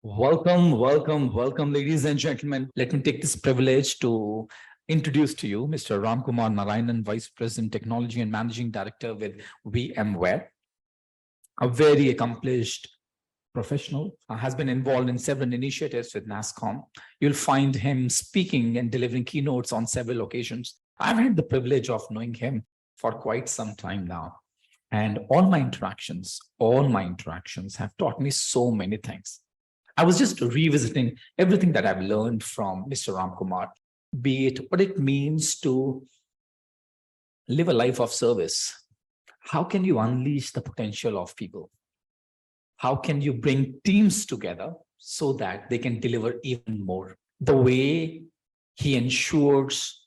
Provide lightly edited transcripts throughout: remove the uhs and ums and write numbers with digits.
Welcome, ladies and gentlemen. Let me take this privilege to introduce to you Mr. Ramkumar Narayanan, Vice President, Technology and Managing Director with VMWare, a very accomplished professional, has been involved in several initiatives with NASSCOM. You'll find him speaking and delivering keynotes on several occasions. I've had the privilege of knowing him for quite some time now. And all my interactions have taught me so many things. I was just revisiting everything that I've learned from Mr. Ramkumar, be it what it means to live a life of service. How can you unleash the potential of people? How can you bring teams together so that they can deliver even more? The way he ensures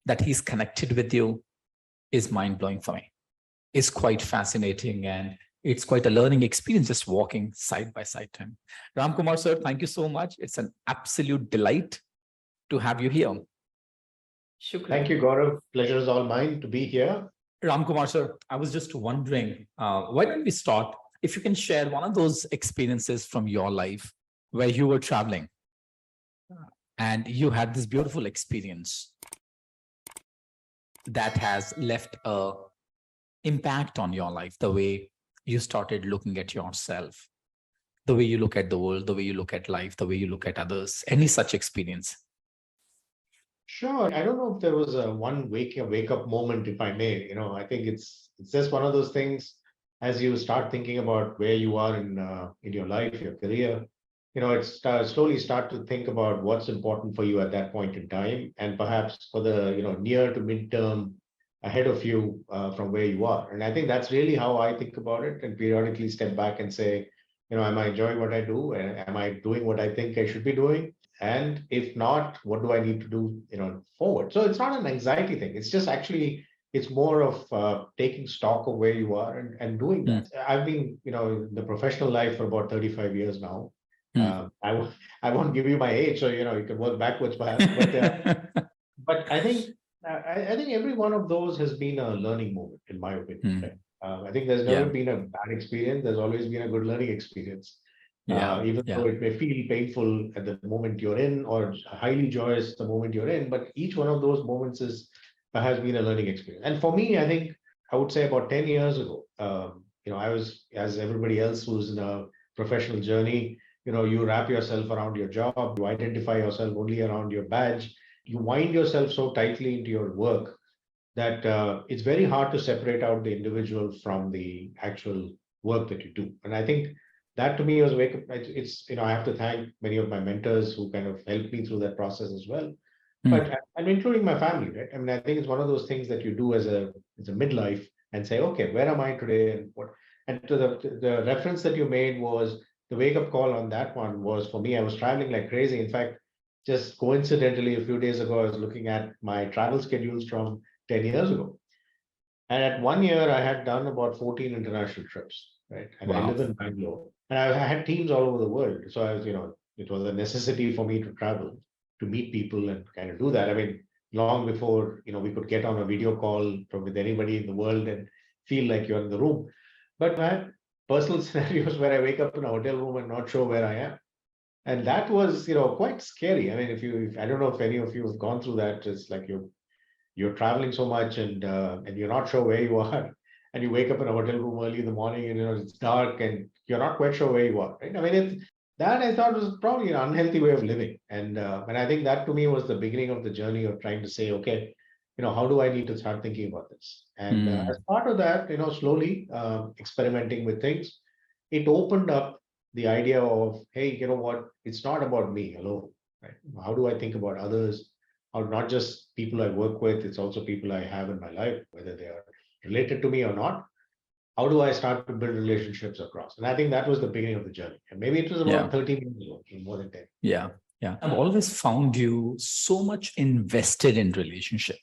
that he's connected with you is mind-blowing for me. It's quite fascinating, and it's quite a learning experience just walking side by side to him. Ramkumar, sir, thank you so much. It's an absolute delight to have you here. Shukran. Thank you, Gaurav. Pleasure is all mine to be here. Ramkumar, sir, I was just wondering, why don't we start? If you can share one of those experiences from your life where you were traveling and you had this beautiful experience that has left an impact on your life, the way you started looking at yourself, the way you look at the world, the way you look at life, the way you look at others. Any such experience? Sure. I don't know if there was a one wake up moment, if I may. I think it's just one of those things. As you start thinking about where you are in your life, your career, slowly start to think about what's important for you at that point in time, and perhaps for the near to midterm ahead of you from where you are. And I think that's really how I think about it, and periodically step back and say, am I enjoying what I do? And am I doing what I think I should be doing? And if not, what do I need to do, forward? So it's not an anxiety thing. It's just actually, it's more of taking stock of where you are and doing that. I've been, in the professional life for about 35 years now. I won't give you my age, so, you can work backwards perhaps. But I think every one of those has been a learning moment, in my opinion. Right? I think there's never been a bad experience. There's always been a good learning experience. Even though it may feel painful at the moment you're in, or highly joyous the moment you're in, but each one of those moments has been a learning experience. And for me, I think I would say about 10 years ago, I was, as everybody else who's in a professional journey, you wrap yourself around your job, you identify yourself only around your badge, you wind yourself so tightly into your work that it's very hard to separate out the individual from the actual work that you do. And I think that to me was wake up. It's, I have to thank many of my mentors who kind of helped me through that process as well. But I'm including my family, right? I mean, I think it's one of those things that you do as a midlife and say, okay, where am I today? And what? And to the reference that you made was the wake up call on that one was, for me, I was traveling like crazy. In fact, just coincidentally, a few days ago, I was looking at my travel schedules from 10 years ago. And at 1 year, I had done about 14 international trips, right? And I live in Bangalore. And I had teams all over the world. So I was, it was a necessity for me to travel, to meet people and kind of do that. I mean, long before, we could get on a video call with anybody in the world and feel like you're in the room. But I had personal scenarios where I wake up in a hotel room and not sure where I am. And that was, quite scary. I mean, I don't know if any of you have gone through that. It's like you're traveling so much and you're not sure where you are. And you wake up in a hotel room early in the morning and, it's dark and you're not quite sure where you are, right? I mean, that I thought was probably an unhealthy way of living. And I think that to me was the beginning of the journey of trying to say, okay, how do I need to start thinking about this? And as part of that, slowly experimenting with things, it opened up the idea of, hey, you know what, it's not about me alone, right? How do I think about others? Or not just people I work with, it's also people I have in my life, whether they are related to me or not. How do I start to build relationships across? And I think that was the beginning of the journey. And maybe it was about 13 years ago, more than 10. Yeah. I've always found you so much invested in relationship.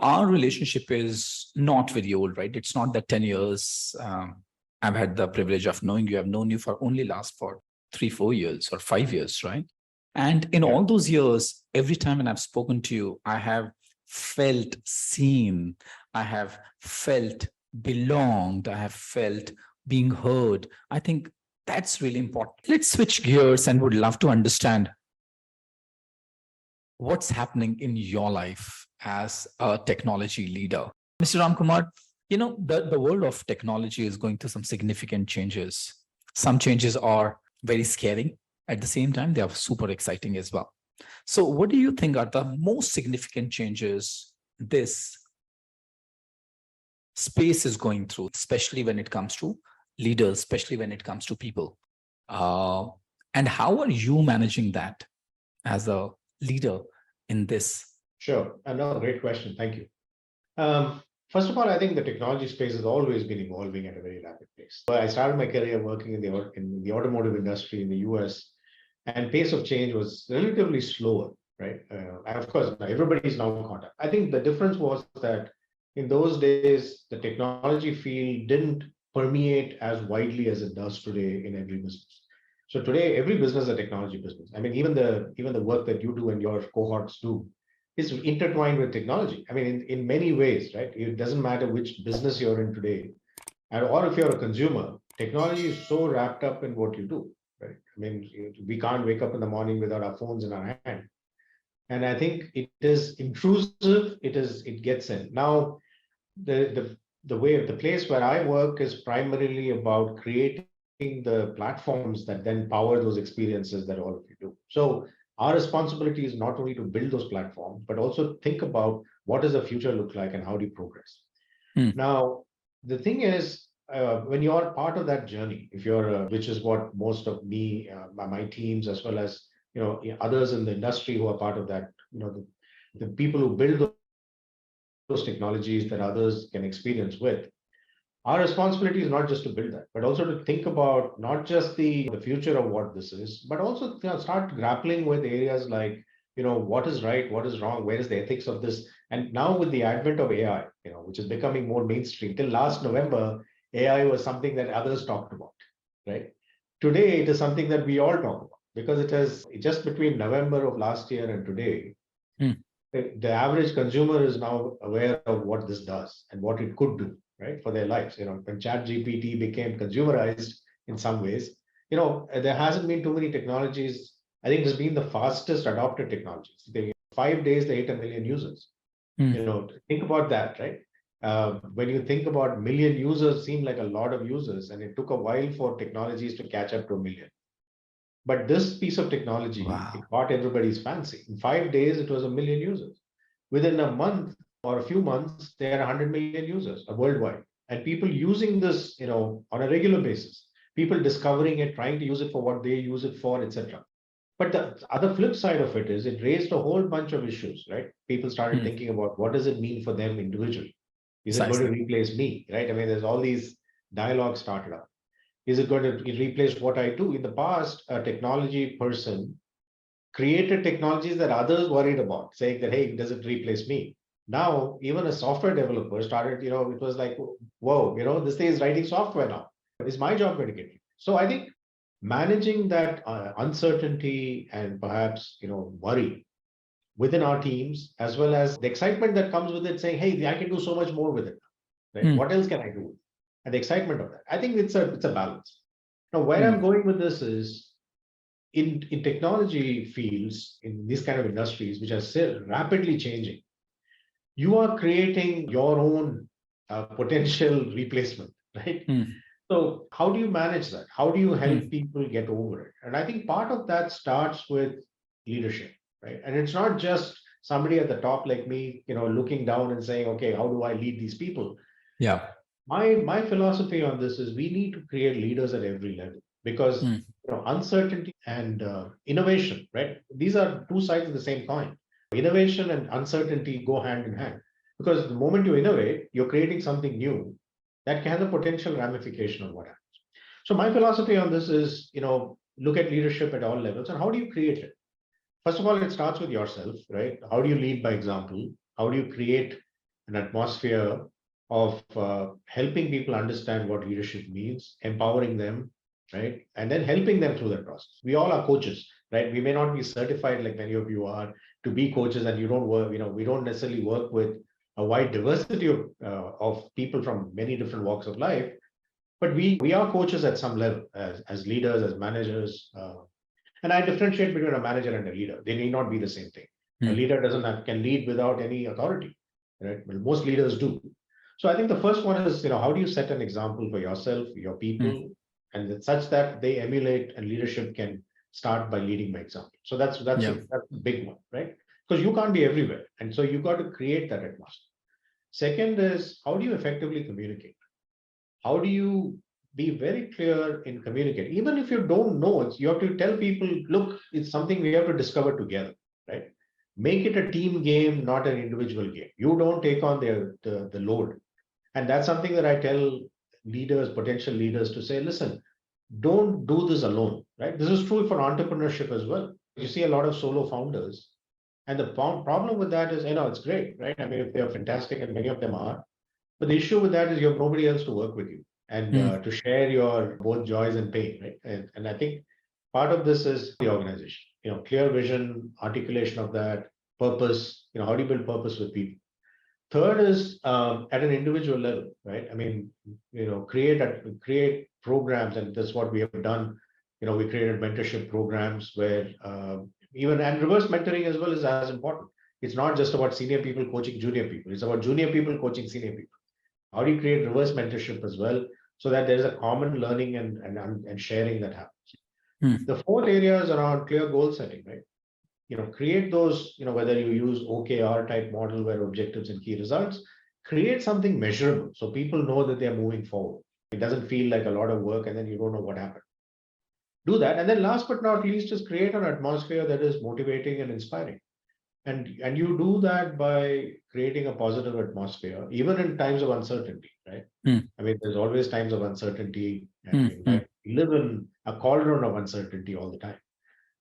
Our relationship is not very old, right? It's not that 10 years. I've had the privilege of knowing you. I've known you for 3-4 years or 5 years, right? And in all those years, every time when I've spoken to you, I have felt seen. I have felt belonged. I have felt being heard. I think That's really important. Let's switch gears and would love to understand what's happening in your life as a technology leader. Mr. Ramkumar, the world of technology is going through some significant changes. Some changes are very scary. At the same time, they are super exciting as well. So what do you think are the most significant changes this space is going through, especially when it comes to leaders, especially when it comes to people? And how are you managing that as a leader in this? Sure. Another great question. Thank you. First of all, I think the technology space has always been evolving at a very rapid pace. So I started my career working in the automotive industry in the US, and pace of change was relatively slower, right? Of course, everybody's now caught up. I think the difference was that in those days, the technology field didn't permeate as widely as it does today in every business. So today, every business is a technology business. I mean, even the work that you do and your cohorts do is intertwined with technology. I mean, in many ways, right? It doesn't matter which business you're in today, or if you're a consumer, technology is so wrapped up in what you do, right? I mean, we can't wake up in the morning without our phones in our hand. And I think it is intrusive. It gets in. Now, the place where I work is primarily about creating the platforms that then power those experiences that all of you do. So our responsibility is not only to build those platforms, but also think about what does the future look like and how do you progress. Now, the thing is, when you're part of that journey, if you're, which is what most of me, my teams, as well as others in the industry who are part of that, the people who build those technologies that others can experience with, our responsibility is not just to build that, but also to think about not just the future of what this is, but also start grappling with areas like, what is right, what is wrong, where is the ethics of this? And now with the advent of AI, which is becoming more mainstream. Till last November, AI was something that others talked about, right? Today, it is something that we all talk about because it has just between November of last year and today, the average consumer is now aware of what this does and what it could do, right, for their lives. When ChatGPT became consumerized in some ways, there hasn't been too many technologies. I think it's been the fastest adopted technologies. 5 days, they hit 1 million users. Think about that, right? When you think about 1 million users, seem like a lot of users, and it took a while for technologies to catch up to 1 million. But this piece of technology, it caught everybody's fancy. In 5 days, it was 1 million users. Within a month or a few months, there are 100 million users worldwide. And people using this, on a regular basis, people discovering it, trying to use it for what they use it for, etc. But the other flip side of it is it raised a whole bunch of issues, right? People started thinking about what does it mean for them individually? Is it going to replace me, right? I mean, there's all these dialogues started up. Is it going to replace what I do? In the past, a technology person created technologies that others worried about, saying that, hey, does it replace me? Now, even a software developer started, it was like, whoa, this thing is writing software now. Is my job going to get it? So I think managing that uncertainty and perhaps, worry within our teams, as well as the excitement that comes with it, saying, hey, I can do so much more with it. Right? What else can I do? And the excitement of that. I think it's a balance. Now, where I'm going with this is in technology fields, in these kind of industries, which are still rapidly changing, you are creating your own potential replacement, right? So how do you manage that? How do you help people get over it? And I think part of that starts with leadership, right? And it's not just somebody at the top like me, looking down and saying, okay, how do I lead these people? Yeah. My philosophy on this is we need to create leaders at every level because uncertainty and innovation, right? These are two sides of the same coin. Innovation and uncertainty go hand in hand because the moment you innovate, you're creating something new that can have a potential ramification of what happens. So my philosophy on this is, look at leadership at all levels and how do you create it? First of all, it starts with yourself, right? How do you lead by example? How do you create an atmosphere of helping people understand what leadership means, empowering them, right? And then helping them through that process. We all are coaches, right? We may not be certified like many of you are to be coaches, and you don't work, we don't necessarily work with a wide diversity of people from many different walks of life. But we are coaches at some level as leaders, as managers. And I differentiate between a manager and a leader. They need not be the same thing. A leader can lead without any authority, right? Well, most leaders do. So I think the first one is, how do you set an example for yourself, your people, and it's such that they emulate, and leadership can start by leading by example. So that's a big one, right? Because you can't be everywhere, and so you got to create that atmosphere. Second is, how do you effectively communicate? How do you be very clear in communicate? Even if you don't know, you have to tell people, look, it's something we have to discover together, right? Make it a team game, not an individual game. You don't take on the load. And that's something that I tell leaders, potential leaders, to say, listen, don't do this alone, right? This is true for entrepreneurship as well. You see a lot of solo founders. And the problem with that is, it's great, right? I mean, if they're fantastic, and many of them are, but the issue with that is you have nobody else to work with you and to share your both joys and pain, right? And I think part of this is the organization, clear vision, articulation of that, purpose, how do you build purpose with people? Third is at an individual level, right? I mean, create programs, and that's what we have done. We created mentorship programs where and reverse mentoring as well is as important. It's not just about senior people coaching junior people. It's about junior people coaching senior people. How do you create reverse mentorship as well, so that there's a common learning and sharing that happens? The fourth area is around clear goal setting, right? Create those, whether you use OKR type model where objectives and key results, create something measurable so people know that they're moving forward. It doesn't feel like a lot of work and then you don't know what happened. Do that. And then last but not least is create an atmosphere that is motivating and inspiring. And you do that by creating a positive atmosphere, even in times of uncertainty, right? I mean, there's always times of uncertainty, and we live in a cauldron of uncertainty all the time.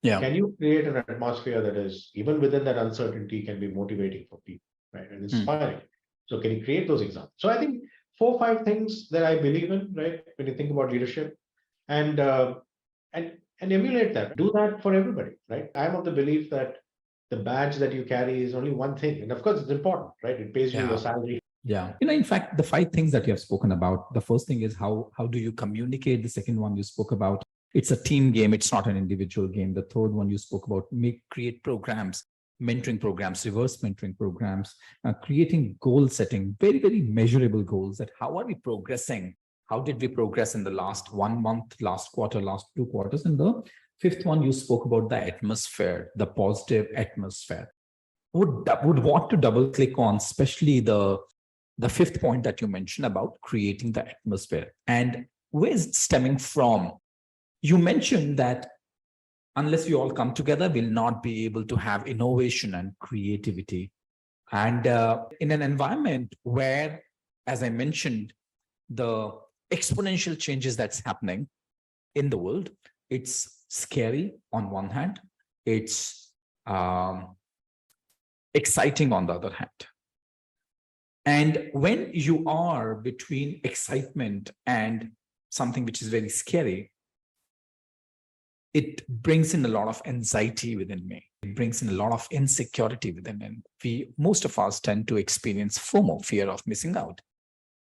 Yeah. Can you create an atmosphere that is, even within that uncertainty, can be motivating for people, right? And inspiring. So can you create those examples? So I think 4 or 5 things that I believe in, right? When you think about leadership, and emulate that. Do that for everybody, right? I'm of the belief that the badge that you carry is only one thing. And of course, it's important, right? It pays you your salary. Yeah. In fact, the 5 things that you have spoken about, the first thing is how do you communicate? The second one you spoke about, it's a team game. It's not an individual game. The third one you spoke about, create programs, mentoring programs, reverse mentoring programs, creating goal setting, very, very measurable goals. That how are we progressing? How did we progress in the last 1 month, last quarter, last 2 quarters? And the fifth one, you spoke about the atmosphere, the positive atmosphere. Would want to double click on, especially the fifth point that you mentioned about creating the atmosphere. And where is it stemming from? You mentioned that unless we all come together, we'll not be able to have innovation and creativity. And in an environment where, as I mentioned, the exponential changes that's happening in the world, it's scary on one hand, it's exciting on the other hand. And when you are between excitement and something which is very scary, it brings in a lot of anxiety within me. It brings in a lot of insecurity within me. And most of us tend to experience FOMO, fear of missing out.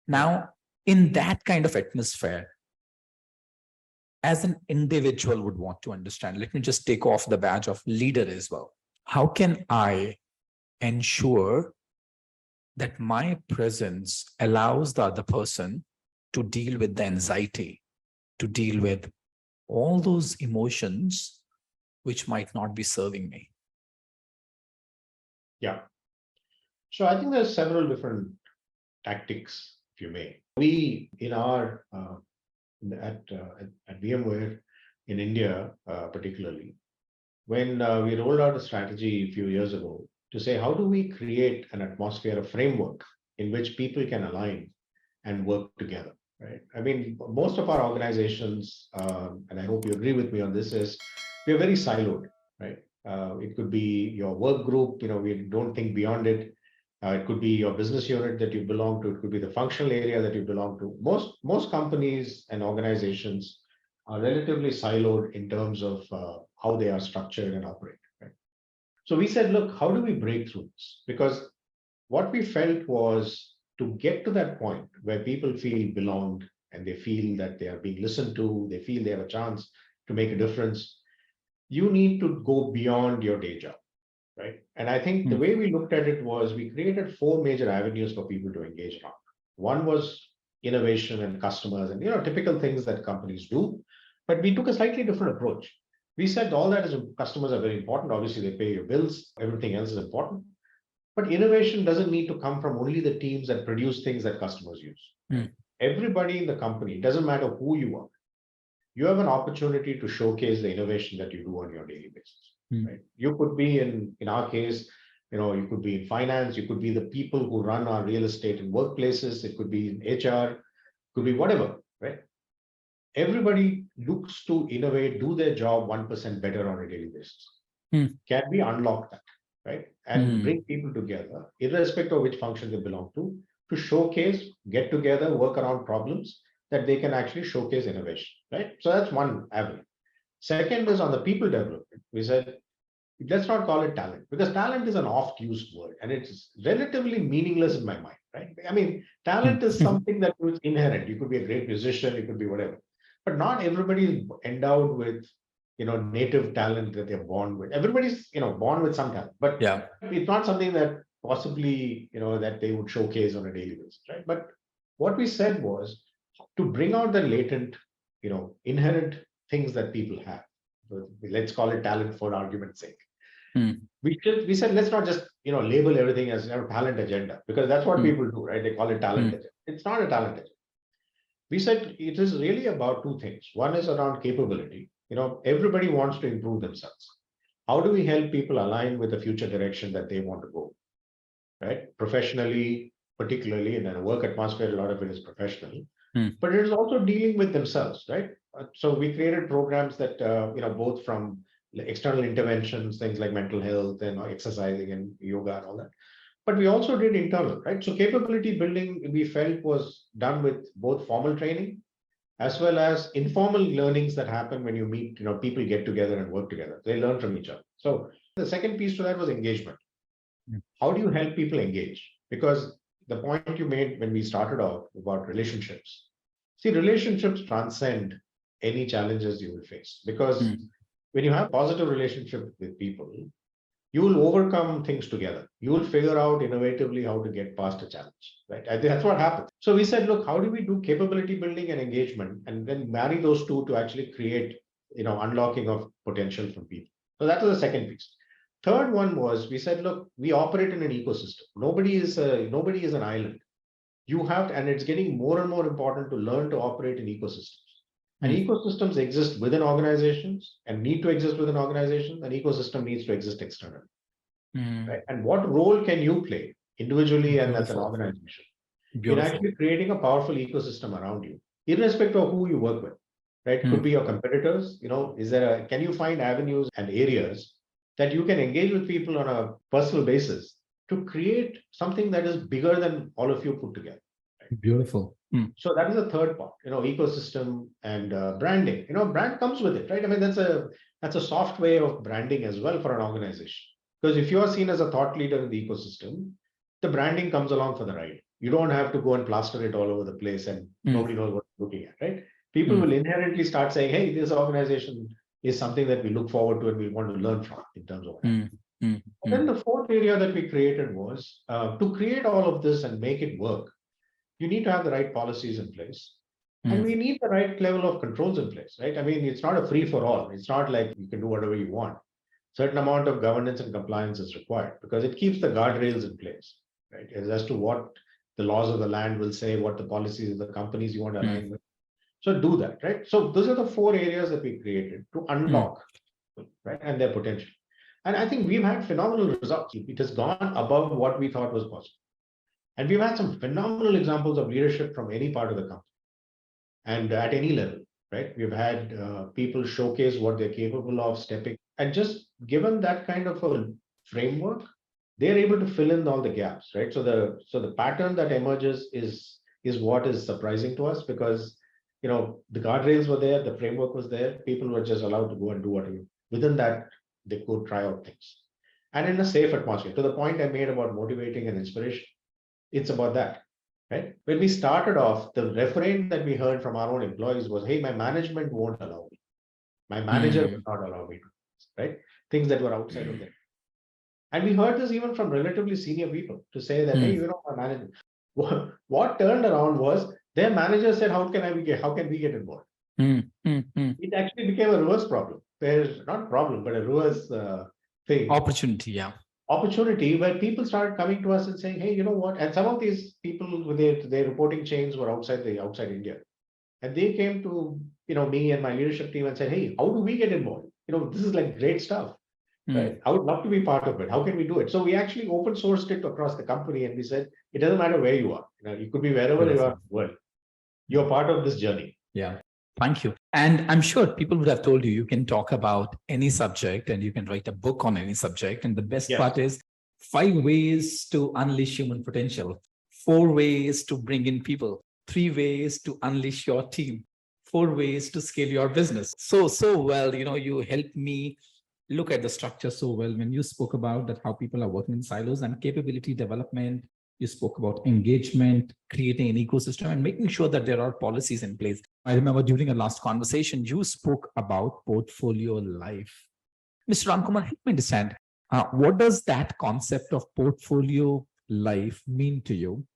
Now, in that kind of atmosphere, as an individual would want to understand, let me just take off the badge of leader as well. How can I ensure that my presence allows the other person to deal with the anxiety, to deal with all those emotions which might not be serving me? Yeah. So I think there's several different tactics, if you may. We, in our at VMware in India, particularly, when we rolled out a strategy a few years ago to say, how do we create an atmosphere, a framework in which people can align and work together, right? I mean, most of our organizations, and I hope you agree with me on this, is we're very siloed, right? It could be your work group, we don't think beyond it. It could be your business unit that you belong to. It could be the functional area that you belong to. Most companies and organizations are relatively siloed in terms of how they are structured and operate. Right? So we said, look, how do we break through this? Because what we felt was to get to that point where people feel belonged, and they feel that they are being listened to, they feel they have a chance to make a difference, you need to go beyond your day job, right? And I think the way we looked at it was we created 4 major avenues for people to engage around. One was innovation and customers and typical things that companies do, but we took a slightly different approach. We said all that is customers are very important. Obviously, they pay your bills. Everything else is important. But innovation doesn't need to come from only the teams that produce things that customers use. Everybody in the company, it doesn't matter who you are, you have an opportunity to showcase the innovation that you do on your daily basis. Right? You could be in our case, you could be in finance, you could be the people who run our real estate in workplaces, it could be in HR, could be whatever, right? Everybody looks to innovate, do their job 1% better on a daily basis. Can we unlock that, right? And bring people together, irrespective of which function they belong to showcase, get together, work around problems that they can actually showcase innovation, right? So that's one avenue. Second is on the people development. We said, let's not call it talent, because talent is an oft-used word and it's relatively meaningless in my mind, right? I mean, talent is something that is inherent. You could be a great musician, you could be whatever, but not everybody is endowed with, native talent that they're born with. Everybody's, born with some talent, but it's not something that possibly, that they would showcase on a daily basis, right? But what we said was to bring out the latent, inherent things that people have. Let's call it talent for argument's sake. We said, let's not just, label everything as talent agenda, because that's what people do, right? They call it talent agenda. It's not a talent agenda. We said it is really about 2 things. One is around capability. Everybody wants to improve themselves. How do we help people align with the future direction that they want to go, right? Professionally, particularly in a work atmosphere, a lot of it is professional, but it is also dealing with themselves, right? So we created programs that, both from external interventions, things like mental health and exercising and yoga and all that. But we also did internal, right? So capability building, we felt, was done with both formal training as well as informal learnings that happen when you meet, people get together and work together. They learn from each other. So the second piece to that was engagement. How do you help people engage? Because the point you made when we started off about relationships, see, relationships transcend any challenges you will face, because when you have positive relationship with people, you will overcome things together. You will figure out innovatively how to get past a challenge, right? I think that's what happens. So we said, look, how do we do capability building and engagement, and then marry those two to actually create, unlocking of potential from people. So that was the second piece. Third one was, we said, look, we operate in an ecosystem. Nobody is an island. You have to, and it's getting more and more important to learn to operate in ecosystems. And ecosystems exist within organizations and need to exist within organizations. An ecosystem needs to exist externally. Right? And what role can you play individually and as an organization in actually creating a powerful ecosystem around you, irrespective of who you work with? Right? Could be your competitors. Can you find avenues and areas that you can engage with people on a personal basis to create something that is bigger than all of you put together? Right? Beautiful. So that is the third part, ecosystem and branding. Brand comes with it, right? I mean, that's a soft way of branding as well for an organization. Because if you are seen as a thought leader in the ecosystem, the branding comes along for the ride. You don't have to go and plaster it all over the place and nobody knows what you're looking at, right? People will inherently start saying, hey, this organization is something that we look forward to and we want to learn from in terms of what. And then the fourth area that we created was to create all of this and make it work. You need to have the right policies in place. And we need the right level of controls in place, right? I mean, it's not a free for all. It's not like you can do whatever you want. Certain amount of governance and compliance is required because it keeps the guardrails in place, right? As to what the laws of the land will say, what the policies of the companies you want to align with. So do that, right? So those are the 4 areas that we created to unlock, right, and their potential. And I think we've had phenomenal results. It has gone above what we thought was possible. And we've had some phenomenal examples of leadership from any part of the company and at any level, right? We've had people showcase what they're capable of stepping, and just given that kind of a framework, they're able to fill in all the gaps, right? So the pattern that emerges is what is surprising to us, because the guardrails were there, the framework was there, people were just allowed to go and do whatever. Within that, they could try out things. And in a safe atmosphere, to the point I made about motivating and inspiration, it's about that. right? When we started off, the refrain that we heard from our own employees was, hey, my management won't allow me. My manager will not allow me to, right? Things that were outside of them. And we heard this even from relatively senior people to say that, hey, my management. What turned around was their manager said, how can we get involved? It actually became a reverse problem. There's not a problem, but a reverse thing. Opportunity, yeah. Opportunity where people started coming to us and saying, hey, you know what? And some of these people with their reporting chains were outside India. And they came to me and my leadership team and said, hey, how do we get involved? This is like great stuff. Right? I would love to be part of it. How can we do it? So we actually open sourced it across the company, and we said it doesn't matter where you are. You could be wherever you are in the world. You're part of this journey. Yeah. Thank you. And I'm sure people would have told you, you can talk about any subject and you can write a book on any subject. And the best part is 5 ways to unleash human potential, 4 ways to bring in people, 3 ways to unleash your team, 4 ways to scale your business. So well, you helped me look at the structure so well when you spoke about that, how people are working in silos and capability development. You spoke about engagement, creating an ecosystem and making sure that there are policies in place. I remember during a last conversation, you spoke about portfolio life. Mr. Ramkumar, help me understand, what does that concept of portfolio life mean to you?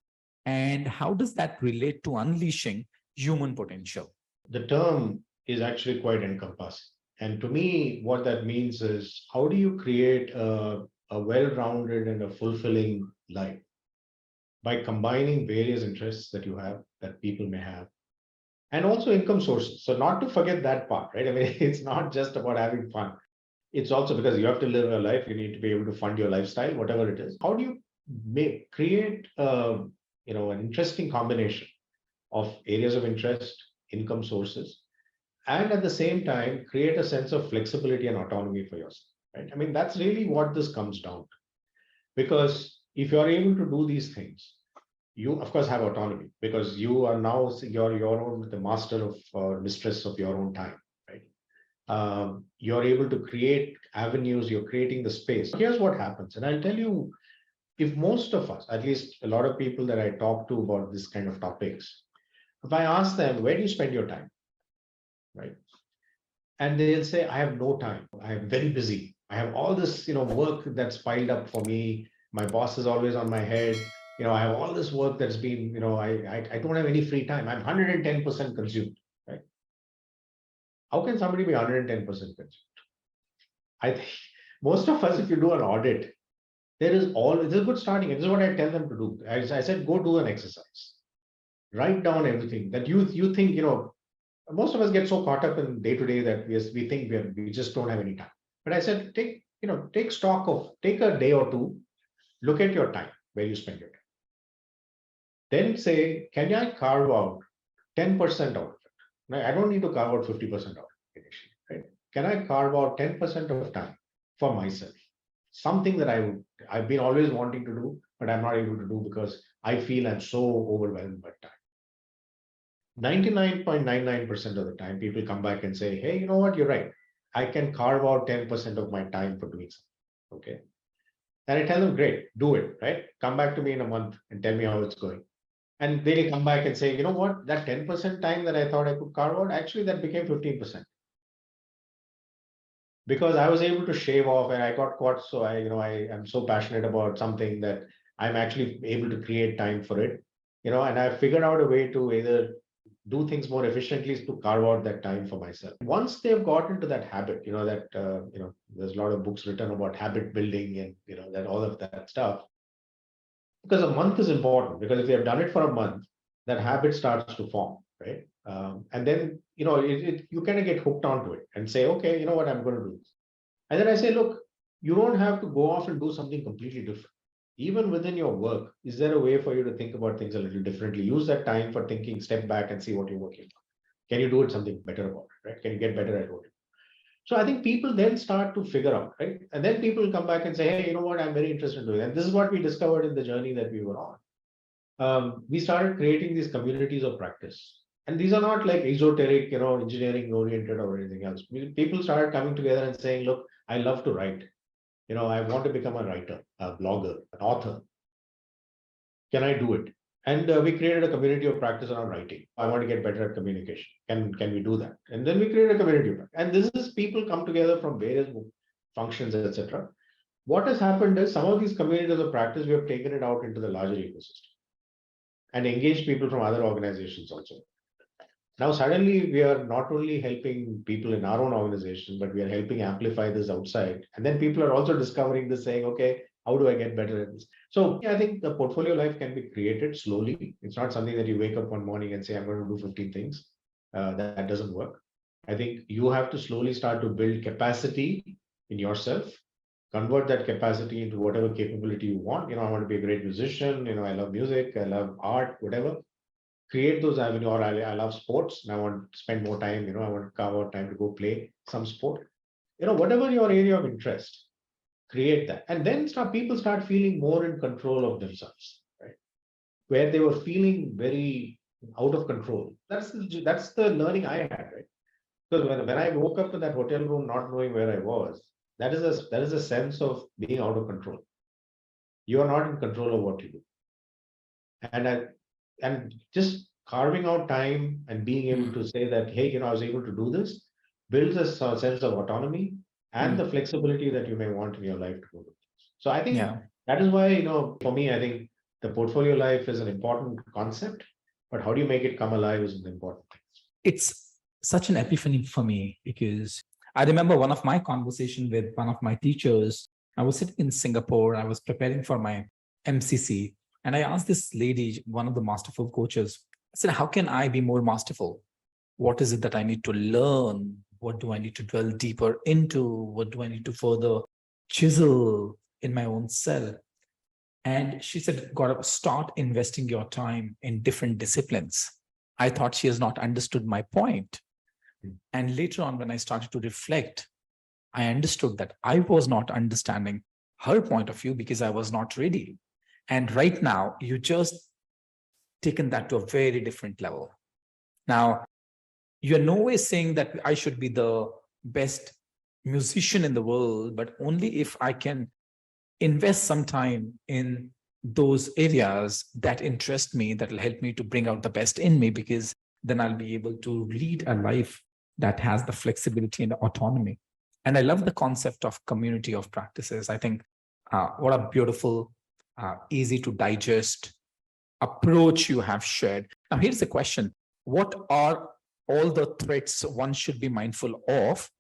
And how does that relate to unleashing human potential? The term is actually quite encompassing. And to me, what that means is, how do you create a well-rounded and a fulfilling life? By combining various interests that you have, that people may have, and also income sources. So not to forget that part, right? I mean, it's not just about having fun. It's also because you have to live a life, you need to be able to fund your lifestyle, whatever it is. How do you create an interesting combination of areas of interest, income sources, and at the same time, create a sense of flexibility and autonomy for yourself, right? I mean, that's really what this comes down to. Because if you're able to do these things, you of course have autonomy, because you are now the master of or mistress of your own time, right? You're able to create avenues, you're creating the space. Here's what happens, and I'll tell you, if most of us, at least a lot of people that I talk to about this kind of topics, if I ask them, where do you spend your time, right? And they'll say, I have no time, I am very busy, I have all this work that's piled up for me, my boss is always on my head, I have all this work that's been, I don't have any free time, I'm 110% consumed, right? How can somebody be 110% consumed? I think most of us, if you do an audit, it's a good starting. This is what I tell them to do. As I said, go do an exercise, write down everything that you think, most of us get so caught up in day to day that we think we just don't have any time. But I said, take stock of, take a day or two, look at your time, where you spend your time. Then say, can I carve out 10% out of it? Now, I don't need to carve out 50% out of it initially, right? Can I carve out 10% of time for myself? Something that I've been always wanting to do, but I'm not able to do because I feel I'm so overwhelmed by time. 99.99% of the time, people come back and say, hey, you know what, you're right. I can carve out 10% of my time for doing something. Okay. And I tell them, great, do it, right? Come back to me in a month and tell me how it's going. And they'll come back and say, you know what, that 10% time that I thought I could carve out, actually that became 15%. Because I was able to shave off and I got caught. So I am so passionate about something that I'm actually able to create time for it, and I figured out a way to either do things more efficiently to carve out that time for myself. Once they've got into that habit, there's a lot of books written about habit building and, that all of that stuff. Because a month is important, because if you have done it for a month, that habit starts to form, right? And then, you kind of get hooked onto it and say, okay, you know what, I'm going to do this. And then I say, look, you don't have to go off and do something completely different. Even within your work, is there a way for you to think about things a little differently? Use that time for thinking, step back and see what you're working on. Can you do it something better about it, right? Can you get better at what you do? So I think people then start to figure out, right? And then people come back and say, hey, you know what, I'm very interested in doing. And this is what we discovered in the journey that we were on. We started creating these communities of practice. And these are not like esoteric, engineering oriented or anything else. People started coming together and saying, look, I love to write. I want to become a writer, a blogger, an author. Can I do it? And we created a community of practice around writing. I want to get better at communication. Can we do that? And then we created a community of practice. And this is people come together from various functions, etc. What has happened is some of these communities of practice, we have taken it out into the larger ecosystem and engaged people from other organizations also. Now, suddenly we are not only helping people in our own organization, but we are helping amplify this outside. And then people are also discovering this, saying, okay, how do I get better at this? So I think the portfolio life can be created slowly. It's not something that you wake up one morning and say, I'm going to do 15 things. That doesn't work. I think you have to slowly start to build capacity in yourself, convert that capacity into whatever capability you want. I want to be a great musician. I love music, I love art, whatever. Create those avenues, or I love sports and I want to spend more time, I want to carve out time to go play some sport. Whatever your area of interest, create that. And then people start feeling more in control of themselves, right? Where they were feeling very out of control. That's the learning I had, right? Because when I woke up in that hotel room, not knowing where I was, that is a sense of being out of control. You are not in control of what you do. And just carving out time and being able to say that, hey, I was able to do this, builds a sense of autonomy and the flexibility that you may want in your life to do. So I think that is why, for me, I think the portfolio life is an important concept, but how do you make it come alive is an important thing. It's such an epiphany for me, because I remember one of my conversations with one of my teachers. I was sitting in Singapore. I was preparing for my MCC. And I asked this lady, one of the masterful coaches, I said, how can I be more masterful? What is it that I need to learn? What do I need to dwell deeper into? What do I need to further chisel in my own self? And she said, Gaurav, start investing your time in different disciplines. I thought she has not understood my point. And later on, when I started to reflect, I understood that I was not understanding her point of view because I was not ready. And right now, you just taken that to a very different level. Now, you're no way saying that I should be the best musician in the world, but only if I can invest some time in those areas that interest me, that will help me to bring out the best in me, because then I'll be able to lead a life that has the flexibility and the autonomy. And I love the concept of community of practices. I think what a beautiful easy to digest approach you have shared. Now, here's the question. What are all the threats one should be mindful of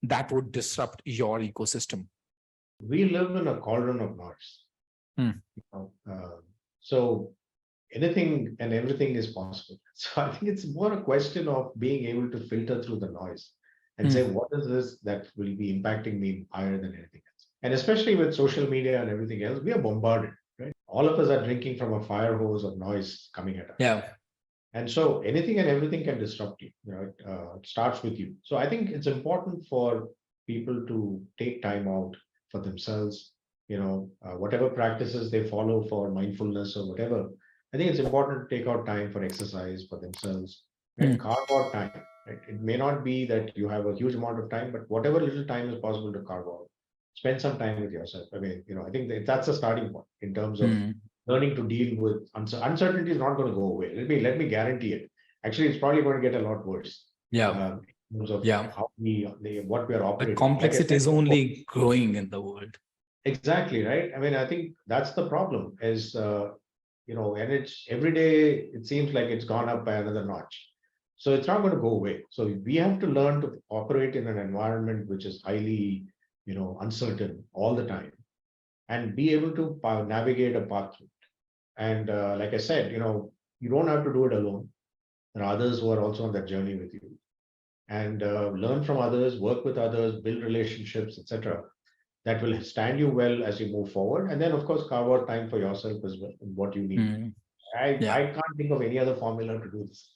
that would disrupt your ecosystem? We live in a cauldron of noise. So anything and everything is possible. So I think it's more a question of being able to filter through the noise and say, what is this that will be impacting me higher than anything else? And especially with social media and everything else, we are bombarded. Right? All of us are drinking from a fire hose of noise coming at us. Yeah. And so anything and everything can disrupt you. It starts with you. So I think it's important for people to take time out for themselves. Whatever practices they follow for mindfulness or whatever, I think it's important to take out time for exercise for themselves and carve out time. Right? It may not be that you have a huge amount of time, but whatever little time is possible to carve out. Spend some time with yourself. I mean, I think that's a starting point in terms of learning to deal with uncertainty. Is not going to go away. Let me guarantee it. Actually, it's probably going to get a lot worse. Yeah. In terms of how what we are operating. The complexity is only growing in the world. Exactly right. I mean, I think that's the problem. Is and it's every day. It seems like it's gone up by another notch. So it's not going to go away. So we have to learn to operate in an environment which is highly uncertain all the time, and be able to navigate a path through it. And like I said, you don't have to do it alone. There are others who are also on that journey with you, and learn from others, work with others, build relationships, etc. That will stand you well as you move forward. And then, of course, carve out time for yourself as well and what you need. I can't think of any other formula to do this.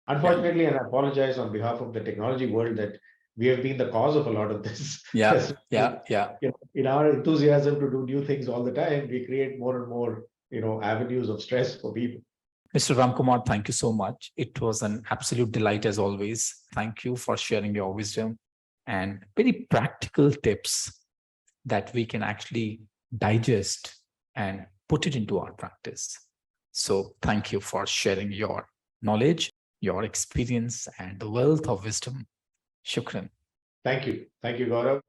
Unfortunately, and I apologize on behalf of the technology world that we have been the cause of a lot of this. In our enthusiasm to do new things all the time, we create more and more, avenues of stress for people. Mr. Ramkumar, thank you so much. It was an absolute delight as always. Thank you for sharing your wisdom and very practical tips that we can actually digest and put it into our practice. So thank you for sharing your knowledge, your experience, and the wealth of wisdom. Shukran. Thank you, Gaurav.